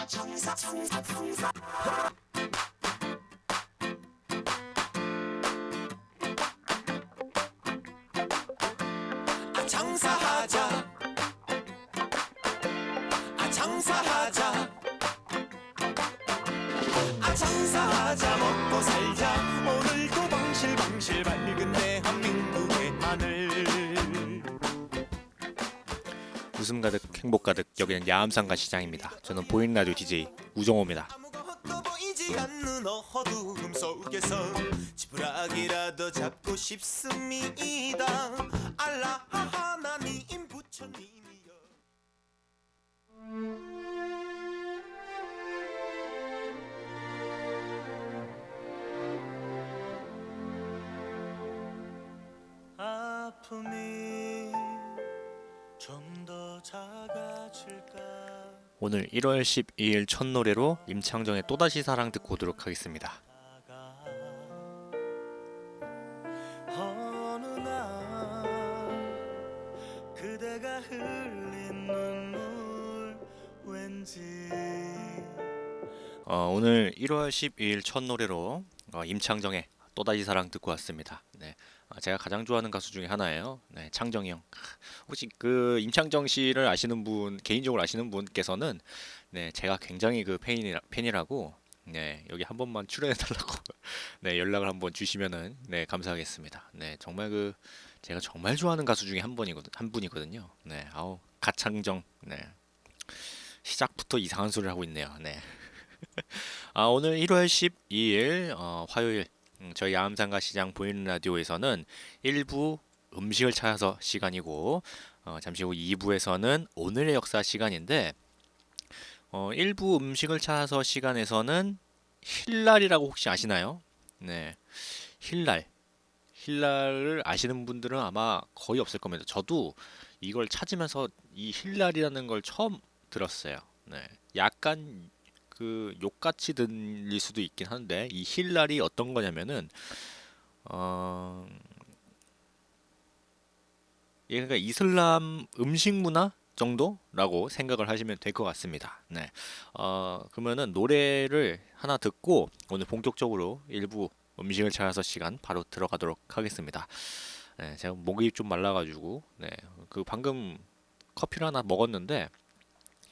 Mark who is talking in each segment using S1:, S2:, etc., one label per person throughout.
S1: 장사하자 장사하자 장사하자 먹고 살자 오늘도 방실방실 밝은 대한민국의 하늘.
S2: 웃음 가득 행복 가득 여기는 야암상가 시장입니다. 저는 보이는 라디오 DJ 우정호입니다.
S1: 아무것도 보이지 않는 어두움 속에서 지푸라기라도 잡고 싶습니다. 알라 하나님 부처님이여. 아픔이 좀 더 작아질까.
S2: 오늘 1월 12일 첫 노래로 임창정의 또다시 사랑 듣고 오도록 하겠습니다.
S1: 어느 날 그대가 흘린 눈물 왠지
S2: 오늘 1월 12일 첫 노래로 임창정의 또다시 사랑 듣고 왔습니다. 네, 제가 가장 좋아하는 가수 중에 하나예요. 네, 창정이 형. 혹시 그 임창정 씨를 아시는 분, 개인적으로 아시는 분께서는 네, 제가 굉장히 그 팬이라고 네, 여기 한 번만 출연해 달라고 네, 연락을 한번 주시면은 네, 감사하겠습니다. 네, 정말 그 제가 정말 좋아하는 가수 중에 한 분이거든요. 네, 아우 가창정. 네. 시작부터 이상한 소리를 하고 있네요. 네. 오늘 1월 12일 화요일 저희 야암상가 시장 보이는 라디오에서는 1부 음식을 찾아서 시간이고 잠시 후 2부에서는 오늘의 역사 시간인데 1부 음식을 찾아서 시간에서는 힐날이라고 혹시 아시나요? 네, 힐날을 아시는 분들은 아마 거의 없을 겁니다. 저도 이걸 찾으면서 이 힐날이라는 걸 처음 들었어요. 네, 약간 그 욕같이 들릴 수도 있긴 한데 이 힐날이 어떤 거냐면은 그러니까 이슬람 음식 문화 정도라고 생각을 하시면 될 것 같습니다. 네. 그러면은 노래를 하나 듣고 오늘 본격적으로 일부 음식을 찾아서 시간 바로 들어가도록 하겠습니다. 네, 제가 목이 좀 말라가지고 네, 그 방금 커피를 하나 먹었는데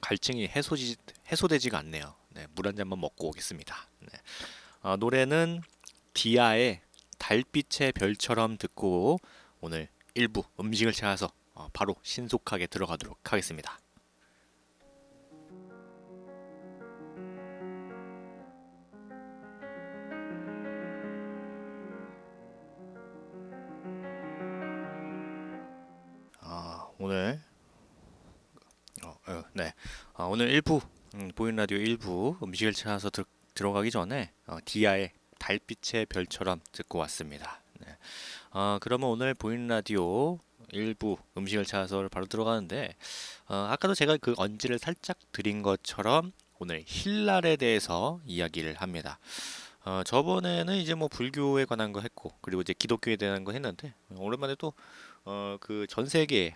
S2: 갈증이 해소되지가 않네요. 네, 물 한 잔만 먹고 오겠습니다. 네. 노래는 디아의 달빛의 별처럼 듣고 오늘 일부 음식을 찾아서 바로 신속하게 들어가도록 하겠습니다. 오늘 네, 오늘 일부 보이는 라디오 일부 음식을 찾아서 들어가기 전에 디아의 달빛의 별처럼 듣고 왔습니다. 네. 그러면 오늘 보이는 라디오 일부 음식을 찾아서 바로 들어가는데 아까도 제가 그 언지를 살짝 드린 것처럼 오늘 힐날에 대해서 이야기를 합니다. 저번에는 이제 뭐 불교에 관한 거 했고 그리고 이제 기독교에 대한 거 했는데 오랜만에 또 그 전 세계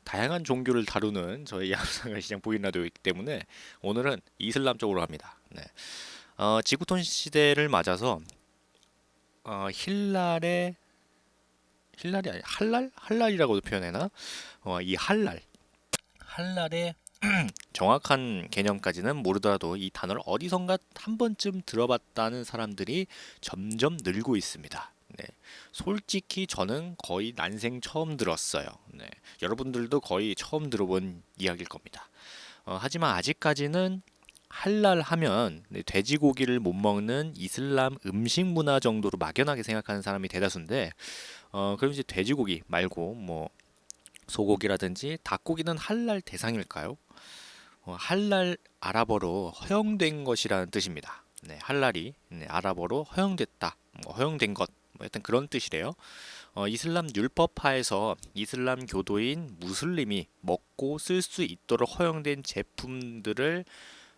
S2: 다양한 종교를 다루는 저희 양상을 시장 보이는 라디오이기 때문에 오늘은 이슬람 쪽으로 합니다. 네. 지구촌 시대를 맞아서 힐날이 아니 할랄이라고도 표현하나? 이 할랄의 정확한 개념까지는 모르더라도 이 단어를 어디선가 한 번쯤 들어봤다는 사람들이 점점 늘고 있습니다. 네. 솔직히 저는 거의 난생 처음 들었어요. 네. 여러분들도 거의 처음 들어본 이야기일 겁니다. 하지만 아직까지는 할랄 하면 돼지고기를 못 먹는 이슬람 음식 문화 정도로 막연하게 생각하는 사람이 대다수인데 그럼 이제 돼지고기 말고 뭐 소고기라든지 닭고기는 할랄 대상일까요? 할랄 아랍어로 허용된 것이라는 뜻입니다. 네, 할랄이 아랍어로 허용됐다, 뭐 허용된 것, 뭐 하여튼 그런 뜻이래요. 이슬람 율법하에서 이슬람 교도인 무슬림이 먹고 쓸 수 있도록 허용된 제품들을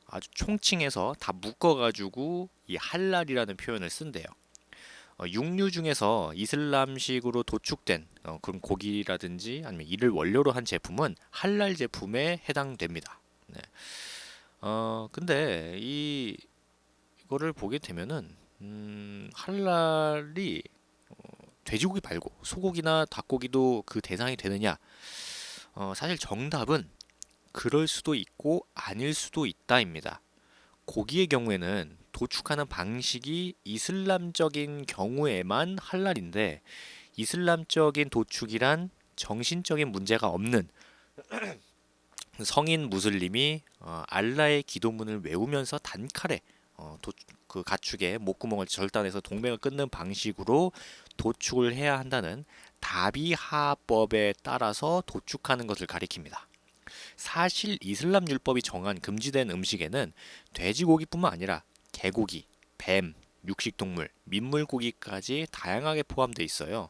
S2: 아주 총칭해서 다 묶어가지고 이 할랄이라는 표현을 쓴대요. 육류 중에서 이슬람식으로 도축된 그런 고기라든지 아니면 이를 원료로 한 제품은 할랄 제품에 해당됩니다. 네. 근데 이거를 보게 되면은 할랄이 돼지고기 말고 소고기나 닭고기도 그 대상이 되느냐? 사실 정답은 그럴 수도 있고 아닐 수도 있다입니다. 고기의 경우에는 도축하는 방식이 이슬람적인 경우에만 할랄인데 이슬람적인 도축이란 정신적인 문제가 없는 성인 무슬림이 알라의 기도문을 외우면서 단칼에 그 가축의 목구멍을 절단해서 동맥을 끊는 방식으로 도축을 해야 한다는 다비하법에 따라서 도축하는 것을 가리킵니다. 사실 이슬람 율법이 정한 금지된 음식에는 돼지고기뿐만 아니라 개고기, 뱀, 육식동물, 민물고기까지 다양하게 포함되어 있어요.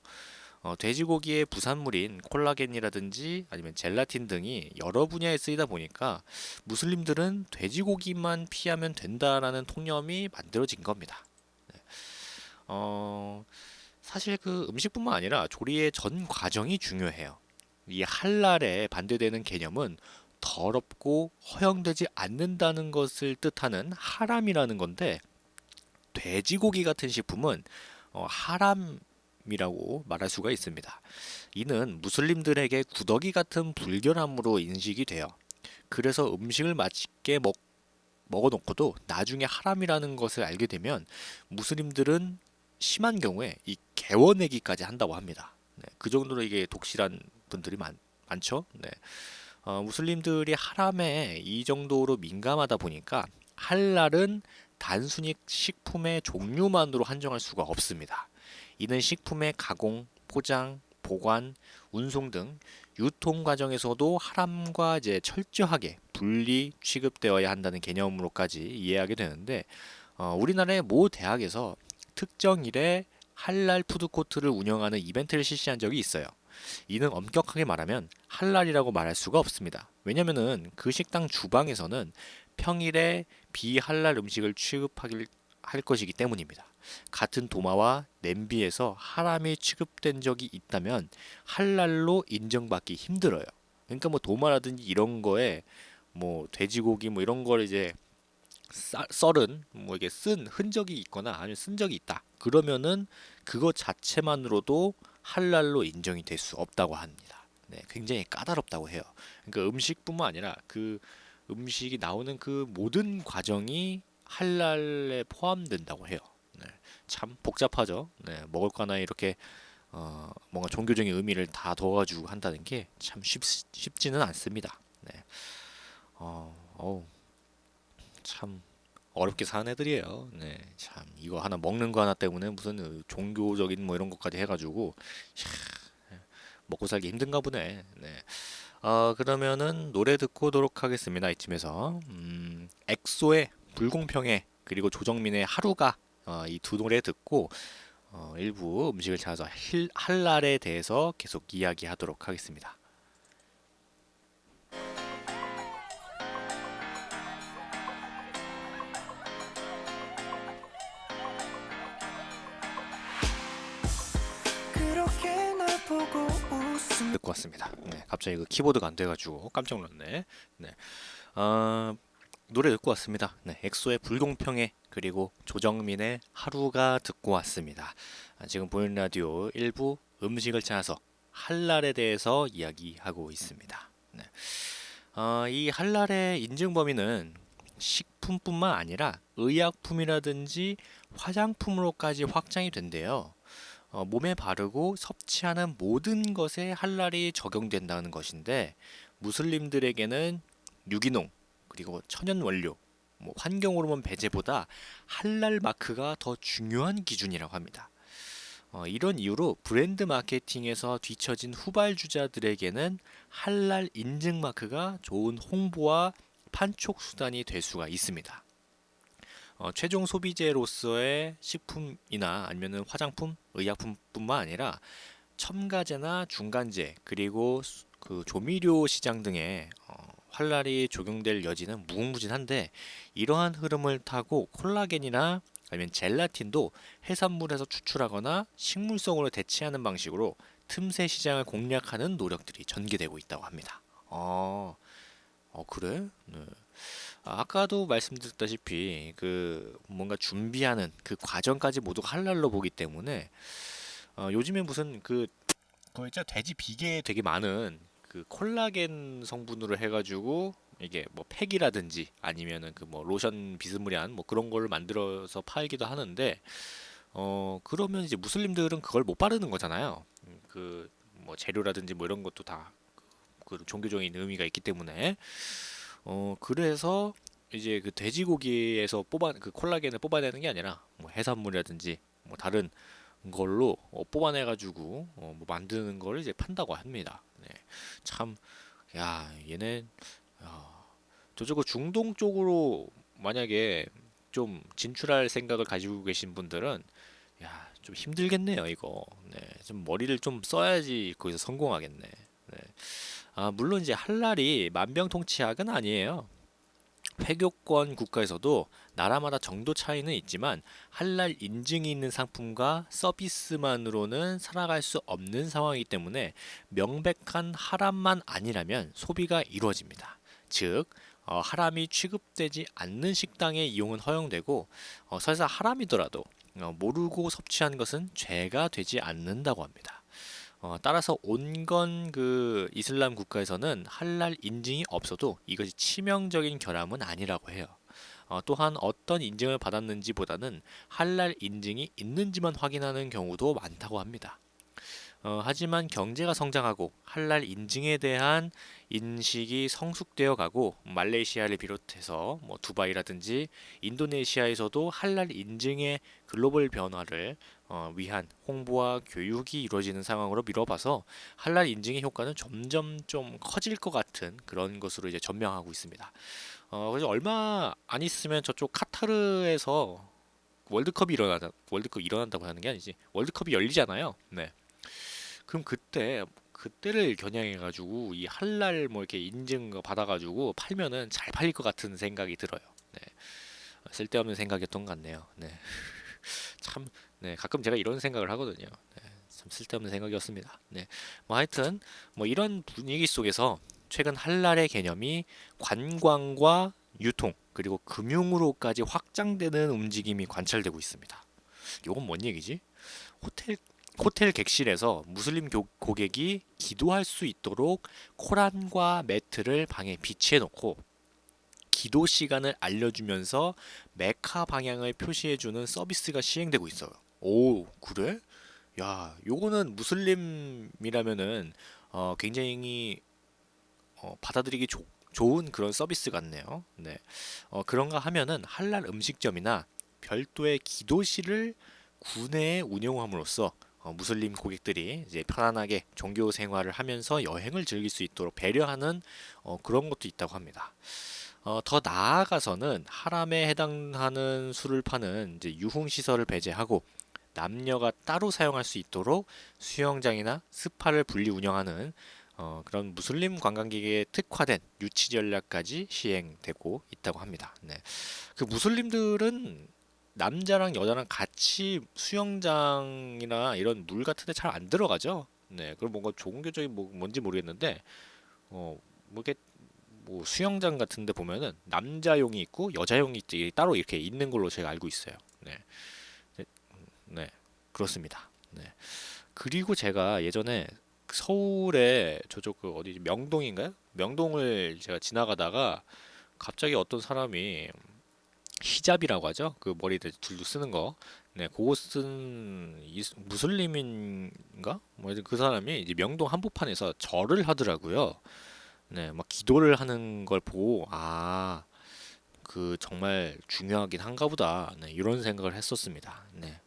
S2: 돼지고기의 부산물인 콜라겐이라든지 아니면 젤라틴 등이 여러 분야에 쓰이다 보니까 무슬림들은 돼지고기만 피하면 된다라는 통념이 만들어진 겁니다. 네. 어, 사실 그 음식뿐만 아니라 조리의 전 과정이 중요해요. 이 할랄에 반대되는 개념은 더럽고 허용되지 않는다는 것을 뜻하는 하람이라는 건데 돼지고기 같은 식품은 하람이라고 말할 수가 있습니다. 이는 무슬림들에게 구더기 같은 불결함으로 인식이 돼요. 그래서 음식을 맛있게 먹어놓고도 나중에 하람이라는 것을 알게 되면 무슬림들은 심한 경우에 이 개워내기까지 한다고 합니다. 네, 그 정도로 이게 독실한 분들이 많죠. 네. 무슬림들이 하람에 이 정도로 민감하다 보니까 할랄은 단순히 식품의 종류만으로 한정할 수가 없습니다. 이는 식품의 가공, 포장, 보관, 운송 등 유통 과정에서도 하람과 이제 철저하게 분리 취급되어야 한다는 개념으로까지 이해하게 되는데 우리나라의 모 대학에서 특정 일에 할랄 푸드코트를 운영하는 이벤트를 실시한 적이 있어요. 이는 엄격하게 말하면 할랄이라고 말할 수가 없습니다. 왜냐면은 그 식당 주방에서는 평일에 비할랄 음식을 취급하길 할 것이기 때문입니다. 같은 도마와 냄비에서 하람이 취급된 적이 있다면 할랄로 인정받기 힘들어요. 그러니까 뭐 도마라든지 이런 거에 뭐 돼지고기 뭐 이런 걸 이제 썰은 뭐 이게 쓴 흔적이 있거나 아니면 쓴 적이 있다. 그러면은 그것 자체만으로도 할랄로 인정이 될 수 없다고 합니다. 네, 굉장히 까다롭다고 해요. 그러니까 음식뿐만 아니라 그 음식이 나오는 그 모든 과정이 할랄에 포함된다고 해요. 네, 참 복잡하죠. 네, 먹을 거나 이렇게 뭔가 종교적인 의미를 다 둬가지고 한다는 게 참 쉽지는 않습니다. 네, 참 어렵게 사는 애들이에요. 네, 참 이거 하나 먹는 거 하나 때문에 무슨 종교적인 뭐 이런 것까지 해가지고 먹고 살기 힘든가 보네. 네. 그러면은 노래 듣고 오도록 하겠습니다. 이쯤에서 엑소의 불공평해 그리고 조정민의 하루가 이 두 노래 듣고 일부 음식을 찾아서 할랄에 대해서 계속 이야기하도록 하겠습니다.
S1: 그렇게 날 보고 웃음
S2: 듣고 왔습니다. 네, 갑자기 그 키보드가 안 돼가지고 깜짝 놀랐네. 네, 어, 노래 듣고 왔습니다. 네, 엑소의 불공평해 그리고 조정민의 하루가 듣고 왔습니다. 지금 보이는 라디오 일부 음식을 찾아서 할랄에 대해서 이야기하고 있습니다. 네. 이 할랄의 인증 범위는 식품뿐만 아니라 의약품이라든지 화장품으로까지 확장이 된대요. 몸에 바르고 섭취하는 모든 것에 할랄이 적용된다는 것인데 무슬림들에게는 유기농 그리고 천연 원료, 뭐 환경 호르몬 배제보다 할랄 마크가 더 중요한 기준이라고 합니다. 이런 이유로 브랜드 마케팅에서 뒤처진 후발주자들에게는 할랄 인증 마크가 좋은 홍보와 판촉 수단이 될 수가 있습니다. 최종 소비재로서의 식품이나 아니면 화장품, 의약품뿐만 아니라 첨가제나 중간재 그리고 그 조미료 시장 등에 활랄이 적용될 여지는 무궁무진한데 이러한 흐름을 타고 콜라겐이나 아니면 젤라틴도 해산물에서 추출하거나 식물성으로 대체하는 방식으로 틈새 시장을 공략하는 노력들이 전개되고 있다고 합니다. 그래? 네. 아까도 말씀드렸다시피 그 뭔가 준비하는 그 과정까지 모두 할랄로 보기 때문에 요즘에 무슨 그거 있죠, 돼지 비계에 되게 많은 그 콜라겐 성분으로 해가지고 이게 뭐 팩이라든지 아니면은 그 뭐 로션 비스무리한 뭐 그런 거를 만들어서 팔기도 하는데 그러면 이제 무슬림들은 그걸 못 바르는 거잖아요. 그 뭐 재료라든지 뭐 이런 것도 다 그 종교적인 의미가 있기 때문에 그래서 이제 그 돼지고기에서 뽑아 그 콜라겐을 뽑아내는 게 아니라 뭐 해산물이라든지 뭐 다른 걸로 뽑아내 가지고 뭐 만드는 걸 이제 판다고 합니다. 네. 참, 야, 얘네 저쪽 중동 쪽으로 만약에 좀 진출할 생각을 가지고 계신 분들은 야, 좀 힘들겠네요, 이거. 네. 좀 머리를 좀 써야지 거기서 성공하겠네. 네. 물론 이제 할랄이 만병통치약은 아니에요. 회교권 국가에서도 나라마다 정도 차이는 있지만 할랄 인증이 있는 상품과 서비스만으로는 살아갈 수 없는 상황이기 때문에 명백한 하람만 아니라면 소비가 이루어집니다. 즉, 하람이 취급되지 않는 식당의 이용은 허용되고 설사 하람이더라도 모르고 섭취한 것은 죄가 되지 않는다고 합니다. 따라서 온건 그 이슬람 국가에서는 할랄 인증이 없어도 이것이 치명적인 결함은 아니라고 해요. 또한 어떤 인증을 받았는지보다는 할랄 인증이 있는지만 확인하는 경우도 많다고 합니다. 하지만 경제가 성장하고 할랄 인증에 대한 인식이 성숙되어 가고 말레이시아를 비롯해서 뭐 두바이라든지 인도네시아에서도 할랄 인증의 글로벌 변화를 위한 홍보와 교육이 이루어지는 상황으로 미뤄봐서 할랄 인증의 효과는 점점 좀 커질 것 같은 그런 것으로 이제 전망하고 있습니다. 그래서 얼마 안 있으면 저쪽 카타르에서 월드컵이 일어난다고 하는 게 아니지, 월드컵이 열리잖아요. 네. 그럼 그때를 겨냥해 가지고 이 할랄 뭐 이렇게 인증 거 받아 가지고 팔면은 잘 팔릴 것 같은 생각이 들어요. 네. 쓸데없는 생각이었던 것 같네요. 네. 참, 네, 가끔 제가 이런 생각을 하거든요. 네, 참 쓸데없는 생각이었습니다. 네. 뭐 하여튼 뭐 이런 분위기 속에서 최근 할랄의 개념이 관광과 유통 그리고 금융으로까지 확장되는 움직임이 관찰되고 있습니다. 이건 뭔 얘기지? 호텔 호텔 객실에서 무슬림 고객이 기도할 수 있도록 코란과 매트를 방에 비치해 놓고 기도 시간을 알려주면서 메카 방향을 표시해주는 서비스가 시행되고 있어요. 오, 그래? 야, 요거는 무슬림이라면은 굉장히 받아들이기 좋은 그런 서비스 같네요. 네. 그런가 하면은 할랄 음식점이나 별도의 기도실을 구내에 운영함으로써 무슬림 고객들이 이제 편안하게 종교 생활을 하면서 여행을 즐길 수 있도록 배려하는 그런 것도 있다고 합니다. 더 나아가서는 하람에 해당하는 술을 파는 이제 유흥 시설을 배제하고 남녀가 따로 사용할 수 있도록 수영장이나 스파를 분리 운영하는 그런 무슬림 관광객에 특화된 유치 전략까지 시행되고 있다고 합니다. 네. 그 무슬림들은 남자랑 여자랑 같이 수영장이나 이런 물 같은 데 잘 안 들어가죠. 네. 그럼 뭔가 종교적인 뭔지 모르겠는데 뭐 이렇게 뭐 수영장 같은 데 보면은 남자용이 있고 여자용이 따로 이렇게 있는 걸로 제가 알고 있어요. 네. 네. 네. 그렇습니다. 네. 그리고 제가 예전에 서울에 저쪽 그 어디 명동인가요? 명동을 제가 지나가다가 갑자기 어떤 사람이 히잡이라고 하죠. 그 머리에 둘도 쓰는 거. 네, 그거 쓴 무슬림인가? 뭐 하여튼 그 사람이 이제 명동 한복판에서 절을 하더라고요. 네, 막 기도를 하는 걸 보고 그 정말 중요하긴 한가 보다. 네, 이런 생각을 했었습니다. 네.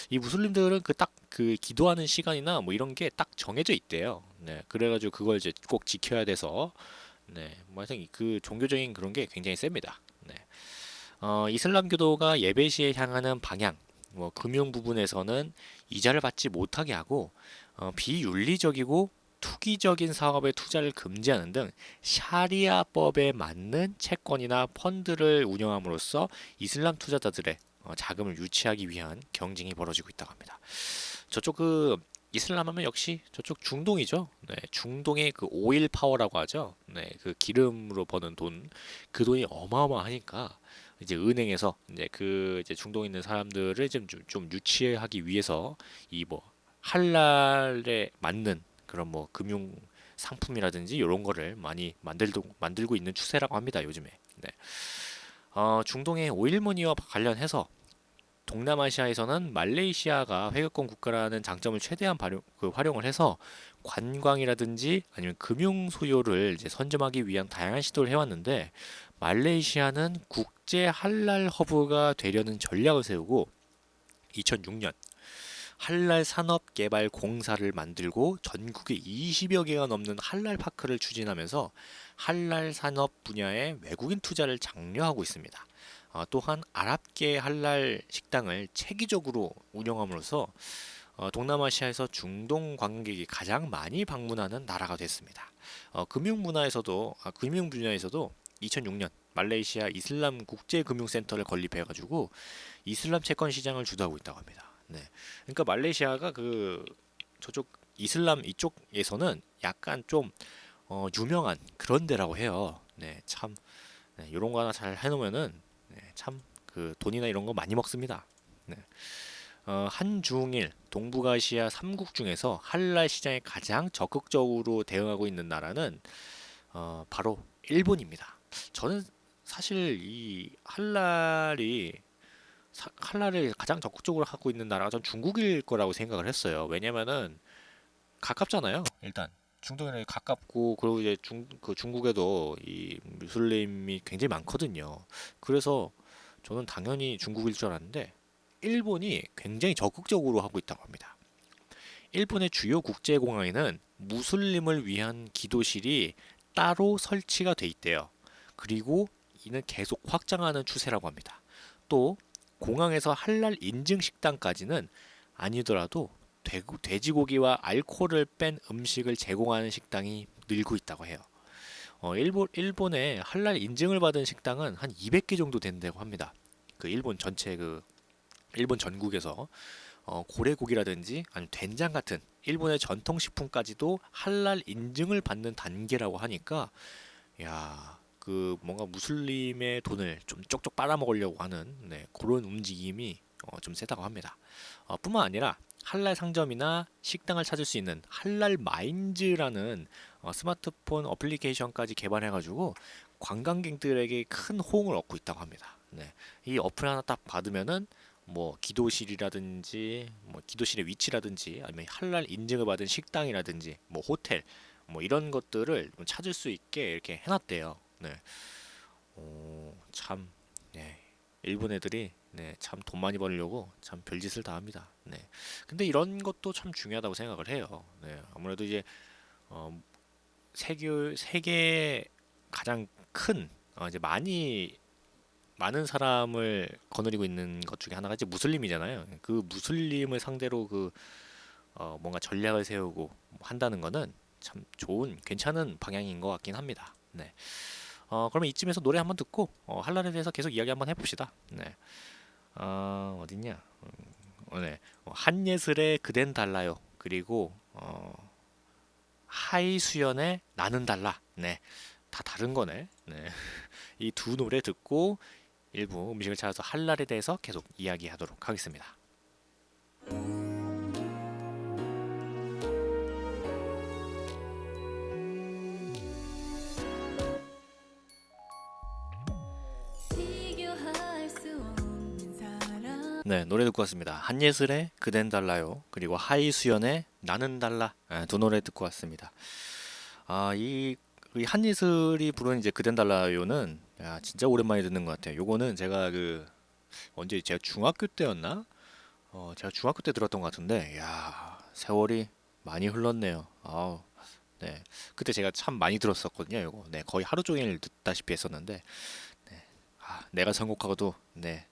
S2: 이 무슬림들은 그 딱 그 기도하는 시간이나 뭐 이런 게 딱 정해져 있대요. 네, 그래가지고 그걸 이제 꼭 지켜야 돼서 네, 뭐 하여튼 그 종교적인 그런 게 굉장히 셉니다. 네. 이슬람교도가 예배 시에 향하는 방향, 뭐 금융 부분에서는 이자를 받지 못하게 하고 비윤리적이고 투기적인 사업에 투자를 금지하는 등 샤리아법에 맞는 채권이나 펀드를 운영함으로써 이슬람 투자자들의 자금을 유치하기 위한 경쟁이 벌어지고 있다고 합니다. 저쪽 그 이슬람 하면 역시 저쪽 중동이죠. 네, 중동의 그 오일 파워라고 하죠. 네, 그 기름으로 버는 돈, 그 돈이 어마어마하니까 이제 은행에서 이제 그 이제 중동에 있는 사람들을 좀 유치하기 위해서 이 뭐 할랄에 맞는 그런 뭐 금융 상품이라든지 이런 거를 많이 만들고 있는 추세라고 합니다, 요즘에. 네. 중동의 오일머니와 관련해서 동남아시아에서는 말레이시아가 회계권 국가라는 장점을 최대한 활용을 해서 관광이라든지 아니면 금융 수요를 이제 선점하기 위한 다양한 시도를 해왔는데, 말레이시아는 국제 할랄 허브가 되려는 전략을 세우고 2006년 할랄 산업개발 공사를 만들고 전국에 20여 개가 넘는 할랄 파크를 추진하면서 할랄 산업 분야에 외국인 투자를 장려하고 있습니다. 또한 아랍계 할랄 식당을 체계적으로 운영함으로써 동남아시아에서 중동 관광객이 가장 많이 방문하는 나라가 됐습니다. 금융 분야에서도 2006년 말레이시아 이슬람 국제금융센터를 건립해가지고 이슬람 채권 시장을 주도하고 있다고 합니다. 네, 그러니까 말레이시아가 그 저쪽 이슬람 이쪽에서는 약간 좀 유명한 그런 데라고 해요. 네, 참 이런 거 하나 잘 해놓으면은 참 그 돈이나 이런 거 많이 먹습니다. 네. 한중일 동북아시아 3국 중에서 할랄 시장에 가장 적극적으로 대응하고 있는 나라는 바로 일본입니다. 저는 사실 이 할랄을 가장 적극적으로 하고 있는 나라가 전 중국일 거라고 생각을 했어요. 왜냐면은 가깝잖아요. 일단 중동에 가깝고, 그리고 이제 중국에도 이 무슬림이 굉장히 많거든요. 그래서 저는 당연히 중국일 줄 알았는데 일본이 굉장히 적극적으로 하고 있다고 합니다. 일본의 주요 국제공항에는 무슬림을 위한 기도실이 따로 설치가 돼 있대요. 그리고 이는 계속 확장하는 추세라고 합니다. 또 공항에서 할랄 인증 식당까지는 아니더라도 돼지고기와 알코올을 뺀 음식을 제공하는 식당이 늘고 있다고 해요. 일본에 할랄 인증을 받은 식당은 한 200개 정도 된다고 합니다. 그 일본 전체 일본 전국에서 고래고기라든지 아니면 된장 같은 일본의 전통 식품까지도 할랄 인증을 받는 단계라고 하니까, 야, 그 뭔가 무슬림의 돈을 좀 쪽쪽 빨아먹으려고 하는 그런 움직임이 좀 세다고 합니다. 뿐만 아니라 할랄 상점이나 식당을 찾을 수 있는 할랄 마인즈라는 스마트폰 어플리케이션까지 개발해가지고 관광객들에게 큰 호응을 얻고 있다고 합니다. 네. 이 어플 하나 딱 받으면은 뭐 기도실이라든지 뭐 기도실의 위치라든지 아니면 할랄 인증을 받은 식당이라든지 뭐 호텔 뭐 이런 것들을 찾을 수 있게 이렇게 해놨대요. 네. 참, 네. 일본 애들이 참 돈 많이 벌려고 참 별짓을 다 합니다. 네. 근데 이런 것도 참 중요하다고 생각을 해요. 네. 아무래도 이제 어, 세계 가장 큰 이제 많은 사람을 거느리고 있는 것 중에 하나가 이제 무슬림이잖아요. 그 무슬림을 상대로 뭔가 전략을 세우고 한다는 거는 참 좋은 괜찮은 방향인 것 같긴 합니다. 네. 그러면 이쯤에서 노래 한번 듣고 할랄에 대해서 계속 이야기 한번 해봅시다. 네. 어딨냐? 네. 한예슬의 그댄 달라요. 그리고 하이수연의 나는 달라. 네. 다 다른 거네. 네. 이 두 노래 듣고 일부 음식을 찾아서 할랄에 대해서 계속 이야기하도록 하겠습니다.
S1: 비교할 수 없는 사람.
S2: 네, 노래 듣고 왔습니다. 한예슬의 그댄 달라요. 그리고 하이수연의 나는 달라. 두 노래 듣고 왔습니다. 이 한예슬이 부른 이제 그댄 달라요는 진짜 오랜만에 듣는 것 같아요. 요거는 제가 언제 제가 중학교 때였나? 제가 중학교 때 들었던 것 같은데, 야, 세월이 많이 흘렀네요. 아우, 네. 그때 제가 참 많이 들었었거든요. 요거. 네, 거의 하루 종일 듣다시피 했었는데, 네. 내가 선곡하고도, 네,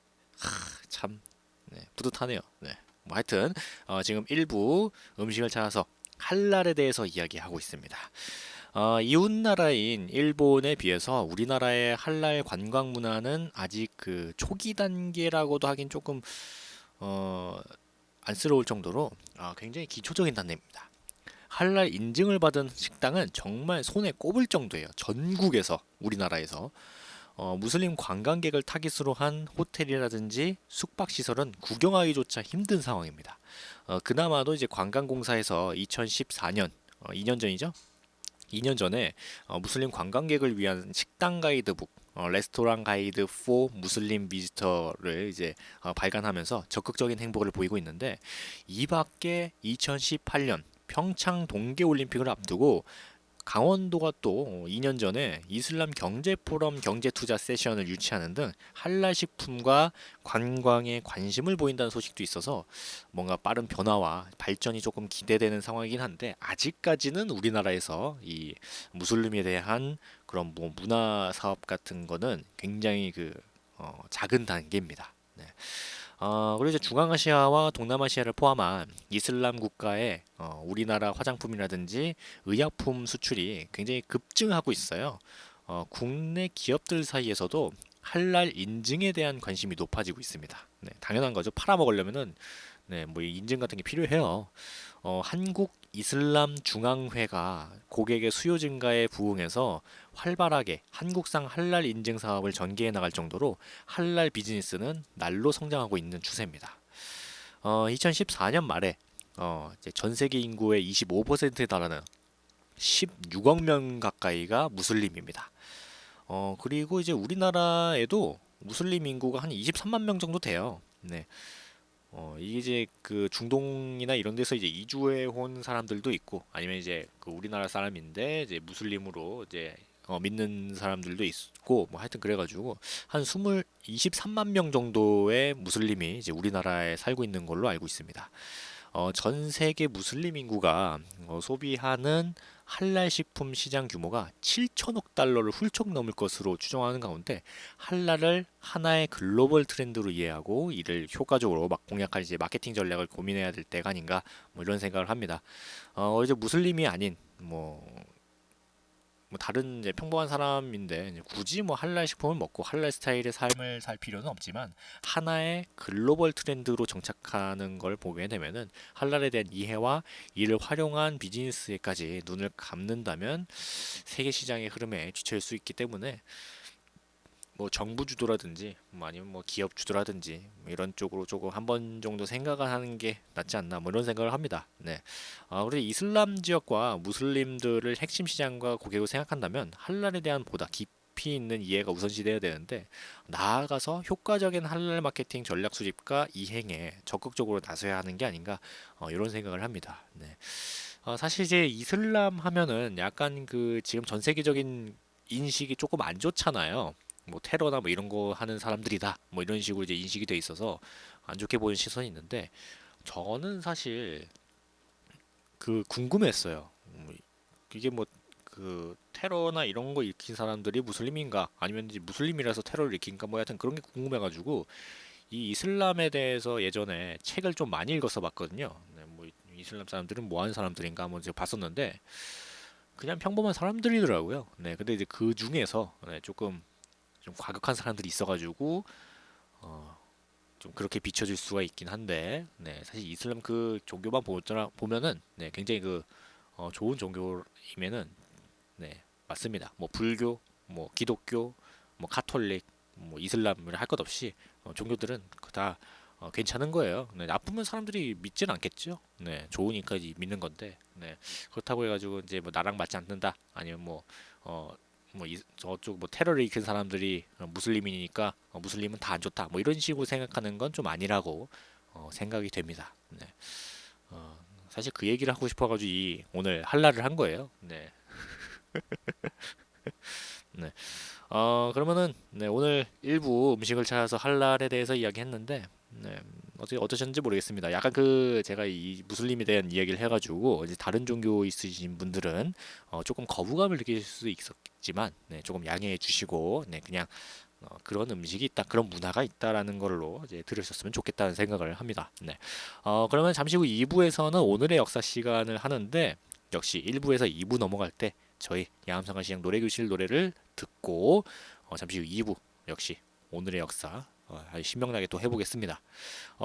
S2: 참, 네, 뿌듯하네요. 네. 뭐 하여튼, 지금 일부 음식을 찾아서 할랄에 대해서 이야기하고 있습니다. 이웃 나라인 일본에 비해서 우리나라의 할랄 관광 문화는 아직 그 초기 단계라고도 하긴 조금 어, 안쓰러울 정도로 굉장히 기초적인 단계입니다. 할랄 인증을 받은 식당은 정말 손에 꼽을 정도예요. 전국에서 우리나라에서 무슬림 관광객을 타깃으로 한 호텔이라든지 숙박시설은 구경하기조차 힘든 상황입니다. 그나마도 이제 관광공사에서 2014년 2년 전이죠. 2년 전에 무슬림 관광객을 위한 식당 가이드북 레스토랑 가이드 4 무슬림 비지터를 이제 발간하면서 적극적인 행보를 보이고 있는데 이 밖에 2018년 평창 동계 올림픽을 앞두고 강원도가 또 2년 전에 이슬람 경제 포럼 경제 투자 세션을 유치하는 등 할랄 식품과 관광에 관심을 보인다는 소식도 있어서 뭔가 빠른 변화와 발전이 조금 기대되는 상황이긴 한데 아직까지는 우리나라에서 이 무슬림에 대한 그런 뭐 문화 사업 같은 거는 굉장히 작은 단계입니다. 네. 그리고 이제 중앙아시아와 동남아시아를 포함한 이슬람 국가의 우리나라 화장품이라든지 의약품 수출이 굉장히 급증하고 있어요. 국내 기업들 사이에서도 할랄 인증에 대한 관심이 높아지고 있습니다. 네, 당연한 거죠. 팔아먹으려면은 네, 뭐 인증 같은 게 필요해요. 한국 이슬람 중앙회가 고객의 수요 증가에 부응해서 활발하게 한국상 할랄 인증 사업을 전개해 나갈 정도로 할랄 비즈니스는 날로 성장하고 있는 추세입니다. 2014년 말에 이제 전 세계 인구의 25%에 달하는 16억 명 가까이가 무슬림입니다. 그리고 이제 우리나라에도 무슬림 인구가 한 23만 명 정도 돼요. 네. 이게 이제 그 중동이나 이런 데서 이제 이주해 온 사람들도 있고 아니면 이제 그 우리나라 사람인데 이제 무슬림으로 이제 믿는 사람들도 있고 뭐 하여튼 그래가지고 한 23만 명 정도의 무슬림이 이제 우리나라에 살고 있는 걸로 알고 있습니다. 전 세계 무슬림 인구가 소비하는 할랄 식품 시장 규모가 7천억 달러를 훌쩍 넘을 것으로 추정하는 가운데 할랄을 하나의 글로벌 트렌드로 이해하고 이를 효과적으로 막 공략할 이제 마케팅 전략을 고민해야 될 때가 아닌가 뭐 이런 생각을 합니다. 이제 무슬림이 아닌 뭐 다른 이제 평범한 사람인데 이제 굳이 뭐 할랄 식품을 먹고 할랄 스타일의 삶을 살 필요는 없지만 하나의 글로벌 트렌드로 정착하는 걸 보게 되면은 할랄에 대한 이해와 이를 활용한 비즈니스에까지 눈을 감는다면 세계 시장의 흐름에 뒤처질 수 있기 때문에 뭐 정부 주도라든지 뭐 아니면 뭐 기업 주도라든지 뭐 이런 쪽으로 조금 한 번 정도 생각을 하는 게 낫지 않나 뭐 이런 생각을 합니다. 네. 그리고 이슬람 지역과 무슬림들을 핵심 시장과 고객으로 생각한다면 할랄에 대한 보다 깊이 있는 이해가 우선시돼야 되는데 나아가서 효과적인 할랄 마케팅 전략 수립과 이행에 적극적으로 나서야 하는 게 아닌가 이런 생각을 합니다. 네. 사실 이제 이슬람 하면은 약간 그 지금 전 세계적인 인식이 조금 안 좋잖아요. 뭐 테러나 뭐 이런 거 하는 사람들이다. 뭐 이런 식으로 이제 인식이 돼 있어서 안 좋게 보이는 시선이 있는데 저는 사실 그 궁금했어요. 이게 뭐 그 테러나 이런 거 일으킨 사람들이 무슬림인가 아니면 이제 무슬림이라서 테러를 일으킨가 뭐 하여튼 그런 게 궁금해가지고 이 이슬람에 대해서 예전에 책을 좀 많이 읽어서 봤거든요. 네, 뭐 이슬람 사람들은 뭐 하는 사람들인가 뭐 이제 봤었는데 그냥 평범한 사람들이더라고요. 네, 근데 이제 그 중에서 네, 조금 좀 과격한 사람들이 있어가지고 어, 좀 그렇게 비춰질 수가 있긴 한데 네, 사실 이슬람 그 종교만 보면은 네, 굉장히 좋은 종교임에는 네, 맞습니다. 뭐 불교, 뭐 기독교, 뭐 카톨릭, 뭐 이슬람을 할 것 없이 종교들은 다 괜찮은 거예요. 네, 나쁘면 사람들이 믿진 않겠죠. 네, 좋으니까 믿는 건데. 네, 그렇다고 해가지고 이제 뭐 나랑 맞지 않는다. 아니면 저쪽 뭐 테러를 일으킨 사람들이 무슬림이니까 무슬림은 다 안 좋다. 뭐 이런 식으로 생각하는 건 좀 아니라고 생각이 됩니다. 네. 사실 그 얘기를 하고 싶어가지고 오늘 할랄을 한 거예요. 네. 네. 그러면은 네, 오늘 일부 음식을 찾아서 할랄에 대해서 이야기했는데 네, 어떻게 어떠셨는지 모르겠습니다. 약간 제가 이 무슬림에 대한 이야기를 해가지고 이제 다른 종교 있으신 분들은 조금 거부감을 느끼실 수도 있었지만 네, 조금 양해해 주시고 네, 그냥 그런 음식이 있다, 그런 문화가 있다라는 걸로 이제 들으셨으면 좋겠다는 생각을 합니다. 네. 그러면 잠시 후 2부에서는 오늘의 역사 시간을 하는데 역시 1부에서 2부 넘어갈 때 저희 양암상가시장 노래교실 노래를 듣고 잠시 후 2부 역시 오늘의 역사 아주 신명나게 또 해보겠습니다.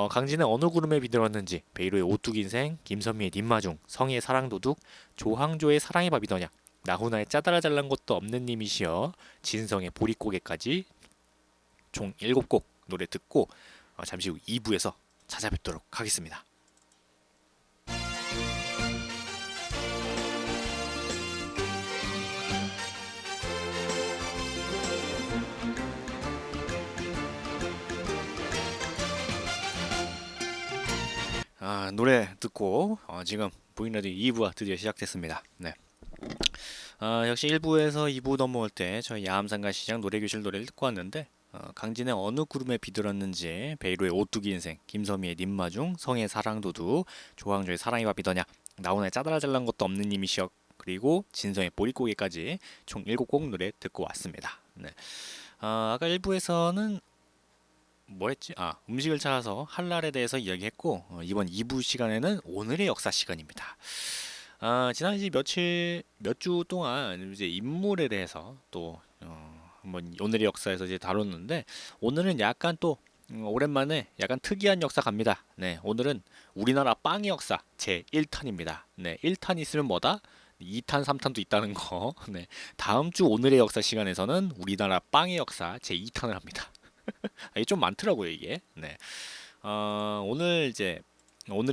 S2: 강진의 어느 구름에 비들었는지, 베이로의 오뚜기 인생, 김선미의 님마중, 성희의 사랑도둑, 조항조의 사랑의 밥이더냐, 나훈아의 짜다라 잘난 것도 없는 님이시여, 진성의 보릿고개까지 총 7곡 노래 듣고 잠시 후 2부에서 찾아뵙도록 하겠습니다. 노래 듣고 지금 보이라디오 2부가 드디어 시작됐습니다. 네. 역시 1부에서 2부 넘어올 때 저희 야암상가 시장 노래교실 노래를 듣고 왔는데 강진의 어느 구름에 비들었는지, 베이로의 오뚜기 인생, 김선미의 님마중, 성의 사랑도둑, 조항조의 사랑이 밥이더냐, 나훈아의 짜다라 잘난 것도 없는 님이시여, 그리고 진성의 보릿고개까지 총 7곡 노래 듣고 왔습니다. 네. 아까 1부에서는 뭐 했지? 음식을 찾아서 할랄에 대해서 이야기했고, 이번 2부 시간에는 오늘의 역사 시간입니다. 지난 이제 몇 주 동안 이제 인물에 대해서 또 한번 오늘의 역사에서 이제 다뤘는데, 오늘은 약간 또 오랜만에 약간 특이한 역사 갑니다. 네, 오늘은 우리나라 빵의 역사 제 1탄입니다. 네, 1탄 있으면 뭐다? 2탄, 3탄도 있다는 거. 네, 다음 주 오늘의 역사 시간에서는 우리나라 빵의 역사 제 2탄을 합니다. 이게 좀 많더라고요, 이게. 네. 오늘의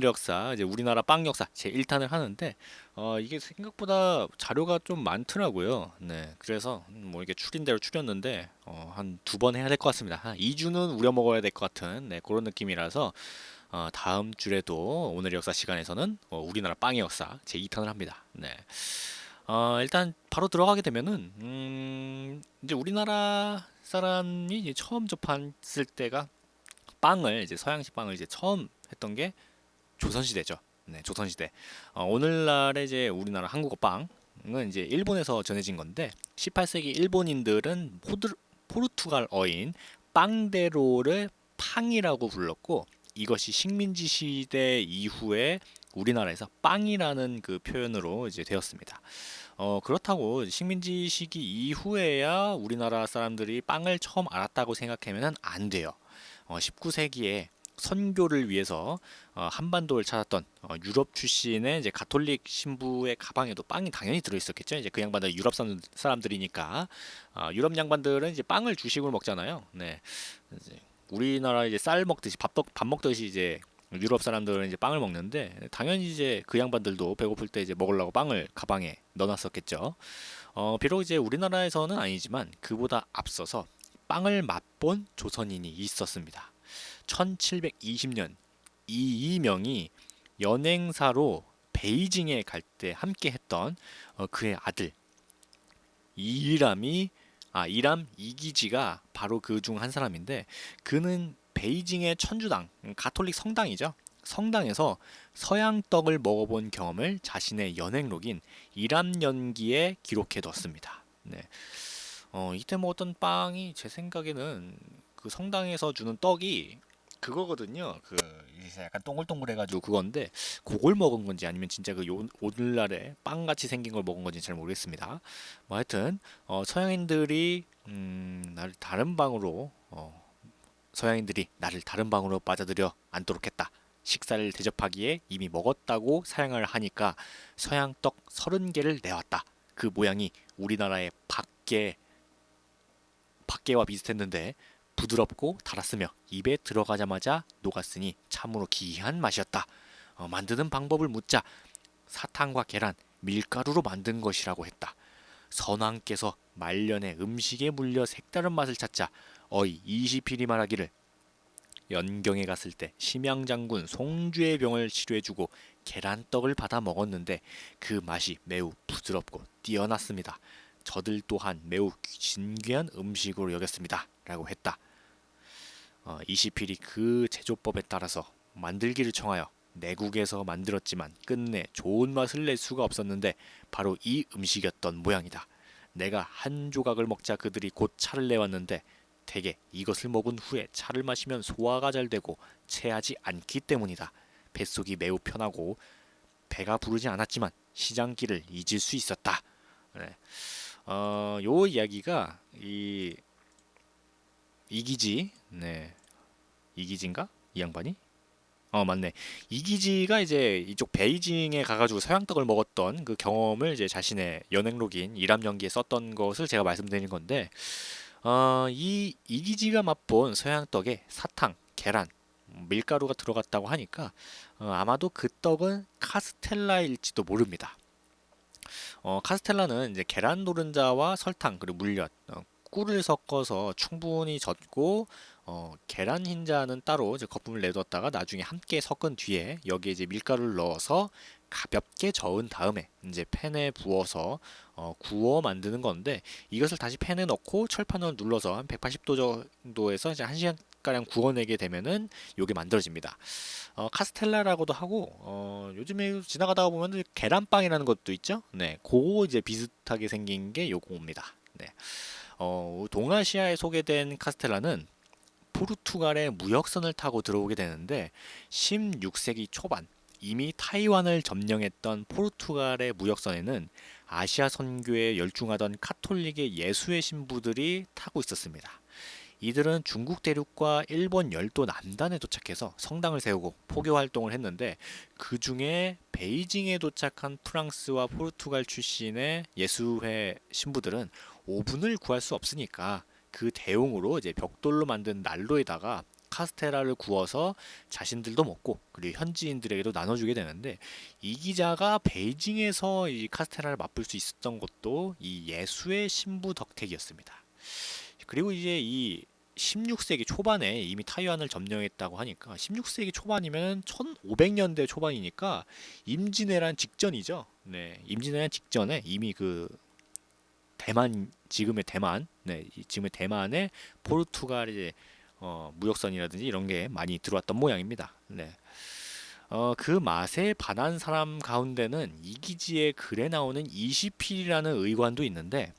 S2: 역사, 이제 우리나라 빵 역사 제 1탄을 하는데, 이게 생각보다 자료가 좀 많더라고요. 네. 그래서 뭐 이게 추린대로 추렸는데, 한 2번 해야 될 것 같습니다. 한 2주는 우려 먹어야 될 것 같은, 네, 그런 느낌이라서, 다음 주에도 오늘의 역사 시간에서는 우리나라 빵의 역사 제 2탄을 합니다. 네. 일단 바로 들어가게 되면은, 이제 우리나라 사람이 이제 처음 접했을 때가 빵을, 이제 서양식 빵을 이제 처음 했던 게 조선시대죠. 네, 조선시대. 오늘날의 이제 우리나라 한국어 빵은 이제 일본에서 전해진 건데, 18세기 일본인들은 포르투갈어인 빵데로를 팡이라고 불렀고, 이것이 식민지 시대 이후에 우리나라에서 빵이라는 그 표현으로 이제 되었습니다. 그렇다고 식민지 시기 이후에야 우리나라 사람들이 빵을 처음 알았다고 생각하면 안 돼요. 19세기에 선교를 위해서 한반도를 찾았던 유럽 출신의 이제 가톨릭 신부의 가방에도 빵이 당연히 들어있었겠죠. 이제 그 양반들 유럽 사람들이니까, 유럽 양반들은 이제 빵을 주식으로 먹잖아요. 네, 이제 우리나라 이제 쌀 먹듯이 밥 먹듯이 이제 유럽 사람들은 이제 빵을 먹는데, 당연히 이제 그 양반들도 배고플 때 이제 먹으려고 빵을 가방에 넣어놨었겠죠. 비록 이제 우리나라에서는 아니지만 그보다 앞서서 빵을 맛본 조선인이 있었습니다. 1720년 이이명이 연행사로 베이징에 갈 때 함께 했던 그의 아들 이람 이기지가 바로 그 중 한 사람인데, 그는 베이징의 천주당, 가톨릭 성당이죠. 성당에서 서양 떡을 먹어본 경험을 자신의 연행록인 이람연기에 기록해 뒀습니다. 네. 이때 먹었던 빵이 제 생각에는 그 성당에서 주는 떡이 그거거든요. 그 이제 약간 동글동글해가지고 그건데, 그걸 먹은 건지 아니면 진짜 그 오늘날에 빵같이 생긴 걸 먹은 건지 잘 모르겠습니다. 뭐 하여튼 서양인들이 나를 다른 방으로 빠져들여 앉도록 했다. 식사를 대접하기에 이미 먹었다고 사양을 하니까 서양 떡 30개를 내왔다. 그 모양이 우리나라의 밖에와 비슷했는데 부드럽고 달았으며 입에 들어가자마자 녹았으니 참으로 기이한 맛이었다. 만드는 방법을 묻자 사탕과 계란, 밀가루로 만든 것이라고 했다. 선왕께서 말년에 음식에 물려 색다른 맛을 찾자 어이 이시필이 말하기를, 연경에 갔을 때 심양장군 송주의 병을 치료해주고 계란떡을 받아 먹었는데 그 맛이 매우 부드럽고 뛰어났습니다. 저들 또한 매우 진귀한 음식으로 여겼습니다. 라고 했다. 이시필이 그 제조법에 따라서 만들기를 청하여 내국에서 만들었지만 끝내 좋은 맛을 낼 수가 없었는데 바로 이 음식이었던 모양이다. 내가 한 조각을 먹자 그들이 곧 차를 내왔는데 대개 이것을 먹은 후에 차를 마시면 소화가 잘 되고 체하지 않기 때문이다. 뱃속이 매우 편하고 배가 부르지 않았지만 시장길을 잊을 수 있었다. 네. 요 이야기가 이기지, 네, 이기진가? 이 양반이? 맞네. 이기지가 이제 이쪽 베이징에 가가지고 서양떡을 먹었던 그 경험을 이제 자신의 연행록인 일암연기에 썼던 것을 제가 말씀드린 건데, 이 이기지가 맛본 서양떡에 사탕, 계란, 밀가루가 들어갔다고 하니까 아마도 그 떡은 카스텔라일지도 모릅니다. 카스텔라는 이제 계란 노른자와 설탕 그리고 물엿, 꿀을 섞어서 충분히 젓고 계란 흰자는 따로 이제 거품을 내뒀다가 나중에 함께 섞은 뒤에 여기에 이제 밀가루를 넣어서 가볍게 저은 다음에 이제 팬에 부어서 구워 만드는 건데, 이것을 다시 팬에 넣고 철판을 눌러서 한 180도 정도에서 이제 1시간 가량 구워내게 되면은 요게 만들어집니다. 카스텔라라고도 하고 요즘에 지나가다가 보면 계란빵이라는 것도 있죠. 네, 그거 이제 비슷하게 생긴 게 요거입니다. 네. 동아시아에 소개된 카스텔라는 포르투갈의 무역선을 타고 들어오게 되는데 16세기 초반 이미 타이완을 점령했던 포르투갈의 무역선에는 아시아 선교에 열중하던 카톨릭의 예수의 신부들이 타고 있었습니다. 이들은 중국 대륙과 일본 열도 남단에 도착해서 성당을 세우고 포교 활동을 했는데, 그 중에 베이징에 도착한 프랑스와 포르투갈 출신의 예수회 신부들은 오븐을 구할 수 없으니까 그 대용으로 이제 벽돌로 만든 난로에다가 카스테라를 구워서 자신들도 먹고 그리고 현지인들에게도 나눠주게 되는데, 이 기자가 베이징에서 이 카스테라를 맛볼 수 있었던 것도 이 예수의 신부 덕택이었습니다. 그리고 이제 이 16세기 초반에 이미 타이완을 점령했다고 하니까 16세기 초반이면 1500년대 초반이니까 임진왜란 직전이죠. 네, 임진왜란 직전에 이미 그 대만, 지금의 대만, 네, 지금의 대만에 포르투갈의 무역선이라든지 이런 게 많이 들어왔던 모양입니다. 네. 그 맛에 반한 사람 가운데는 이기지의 글에 나오는 이시필이라는 의관도 있는데,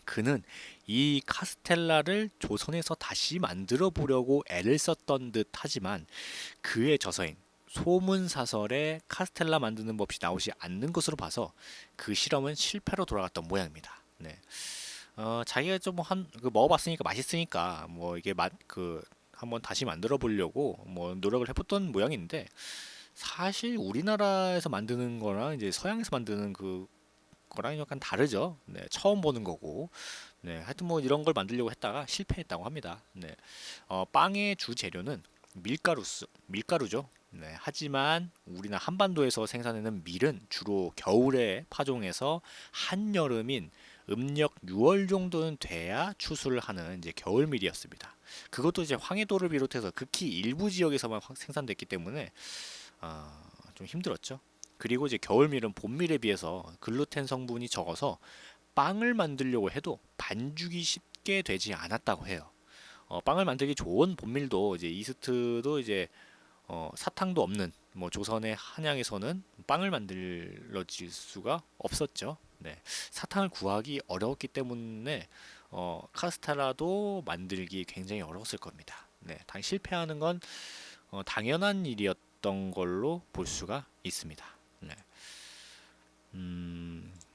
S2: 그는 이 카스텔라를 조선에서 다시 만들어 보려고 애를 썼던 듯 하지만 그의 저서인 소문사설에 카스텔라 만드는 법이 나오지 않는 것으로 봐서 그 실험은 실패로 돌아갔던 모양입니다. 네. 자기가 좀 먹어봤으니까 맛있으니까 뭐 이게 한번 다시 만들어 보려고 뭐 노력을 해봤던 모양인데, 사실 우리나라에서 만드는 거랑 이제 서양에서 만드는 거랑 약간 다르죠. 네, 처음 보는 거고. 네, 하여튼 뭐 이런 걸 만들려고 했다가 실패했다고 합니다. 네, 빵의 주 재료는 밀가루죠. 네, 하지만 우리나라 한반도에서 생산하는 밀은 주로 겨울에 파종해서 한여름인 음력 6월 정도는 돼야 추수를 하는 이제 겨울밀이었습니다. 그것도 이제 황해도를 비롯해서 극히 일부 지역에서만 생산됐기 때문에 좀 힘들었죠. 그리고 이제 겨울밀은 봄밀에 비해서 글루텐 성분이 적어서 빵을 만들려고 해도 반죽이 쉽게 되지 않았다고 해요. 빵을 만들기 좋은 봄밀도 이제 이스트도 이제 사탕도 없는 뭐 조선의 한양에서는 빵을 만들어질 수가 없었죠. 네, 사탕을 구하기 어려웠기 때문에 카스테라도 만들기 굉장히 어려웠을 겁니다. 네, 실패하는 건 당연한 일이었던 걸로 볼 수가 있습니다. 네.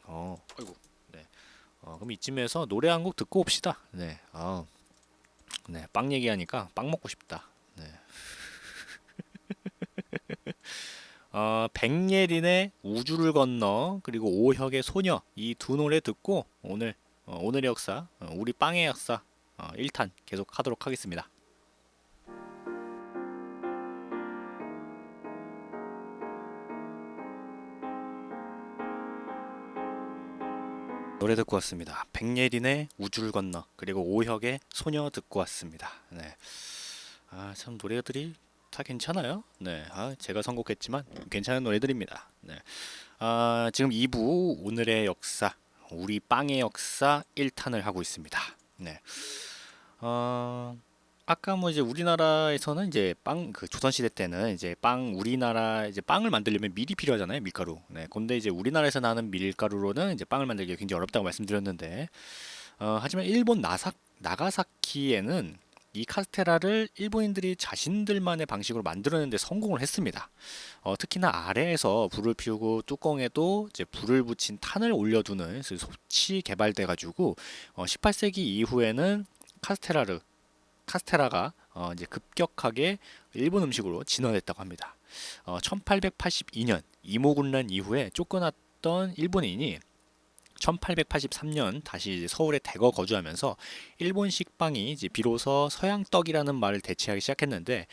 S2: 아이고. 네. 그럼 이쯤에서 노래 한 곡 듣고 옵시다. 네. 네. 빵 얘기하니까 빵 먹고 싶다. 네. 백예린의 우주를 건너 그리고 오혁의 소녀, 이 두 노래 듣고 오늘의 역사, 우리 빵의 역사 1탄 계속 하도록 하겠습니다. 노래 듣고 왔습니다. 백예린의 우주를 건너 그리고 오혁의 소녀 듣고 왔습니다. 네. 참 노래들이 다 괜찮아요. 네. 제가 선곡했지만 괜찮은 노래들입니다. 네. 지금 2부 오늘의 역사, 우리 빵의 역사 1탄을 하고 있습니다. 네. 아까 뭐 이제 우리나라에서는 이제 조선시대 때는 이제 우리나라 이제 빵을 만들려면 밀이 필요하잖아요, 밀가루. 네, 근데 이제 우리나라에서 나는 밀가루로는 이제 빵을 만들기가 굉장히 어렵다고 말씀드렸는데, 하지만 일본 나가사키에는 이 카스테라를 일본인들이 자신들만의 방식으로 만들어내는데 성공을 했습니다. 특히나 아래에서 불을 피우고 뚜껑에도 이제 불을 붙인 탄을 올려두는 솥이 개발돼 가지고 18세기 이후에는 카스테라가 이제 급격하게 일본 음식으로 진화됐다고 합니다. 1882년 이모군란 이후에 쫓겨났던 일본인이 1883년 다시 이제 서울에 대거 거주하면서 일본식 빵이 이제 비로소 서양 떡이라는 말을 대체하기 시작했는데,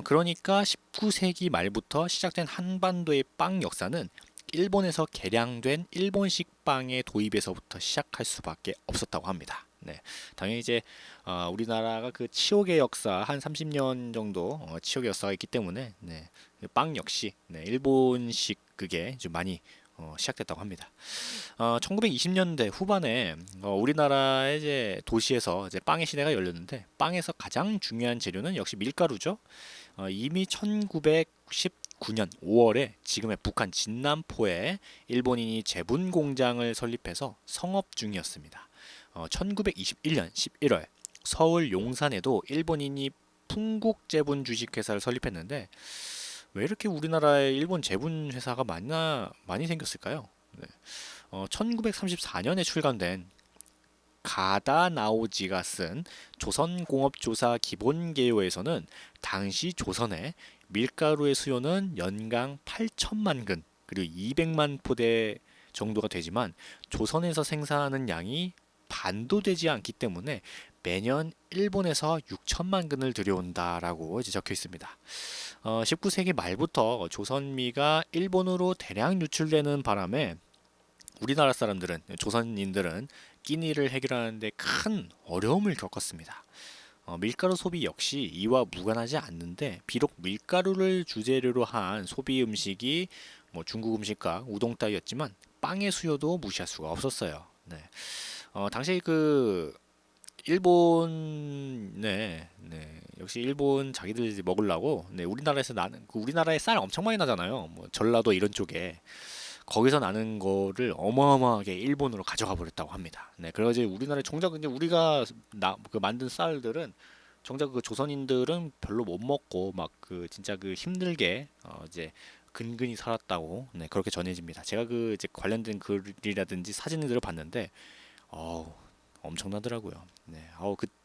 S2: 그러니까 19세기 말부터 시작된 한반도의 빵 역사는 일본에서 개량된 일본식 빵의 도입에서부터 시작할 수밖에 없었다고 합니다. 네, 당연히 이제 우리나라가 그 치욕의 역사 한 30년 정도 치욕의 역사가 있기 때문에, 네, 빵 역시, 네, 일본식 그게 좀 많이 시작됐다고 합니다. 1920년대 후반에 우리나라의 이제 도시에서 이제 빵의 시대가 열렸는데, 빵에서 가장 중요한 재료는 역시 밀가루죠. 이미 1919년 5월에 지금의 북한 진남포에 일본인이 제분 공장을 설립해서 성업 중이었습니다. 1921년 11월 서울 용산에도 일본인이 풍국제분 주식회사를 설립했는데, 왜 이렇게 우리나라에 일본 제분 회사가 많이 생겼을까요? 네. 1934년에 출간된 가다 나오지가 쓴 조선공업조사 기본개요에서는 당시 조선의 밀가루의 수요는 연간 8천만 근 그리고 200만 포대 정도가 되지만, 조선에서 생산하는 양이 반도 되지 않기 때문에 매년 일본에서 6천만 근을 들여온다라고 이제 적혀 있습니다. 19세기 말부터 조선미가 일본으로 대량 유출되는 바람에 우리나라 사람들은, 조선인들은 끼니를 해결하는데 큰 어려움을 겪었습니다. 밀가루 소비 역시 이와 무관하지 않는데, 비록 밀가루를 주재료로 한 소비 음식이 뭐 중국 음식과 우동 따위였지만 빵의 수요도 무시할 수가 없었어요. 네. 당시 그 일본, 네, 역시 일본 자기들 이제 먹으려고, 네, 우리나라에서 나는 그 우리나라에 쌀 엄청 많이 나잖아요. 뭐 전라도 이런 쪽에 거기서 나는 거를 어마어마하게 일본으로 가져가 버렸다고 합니다. 네, 그래서 이제 우리나라에 정작 이제 우리가 그 만든 쌀들은 정작 그 조선인들은 별로 못 먹고 막 그 진짜 그 힘들게 이제 근근히 살았다고, 네, 그렇게 전해집니다. 제가 그 이제 관련된 글이라든지 사진들을 봤는데, 어우, 엄청나더라고요. 네,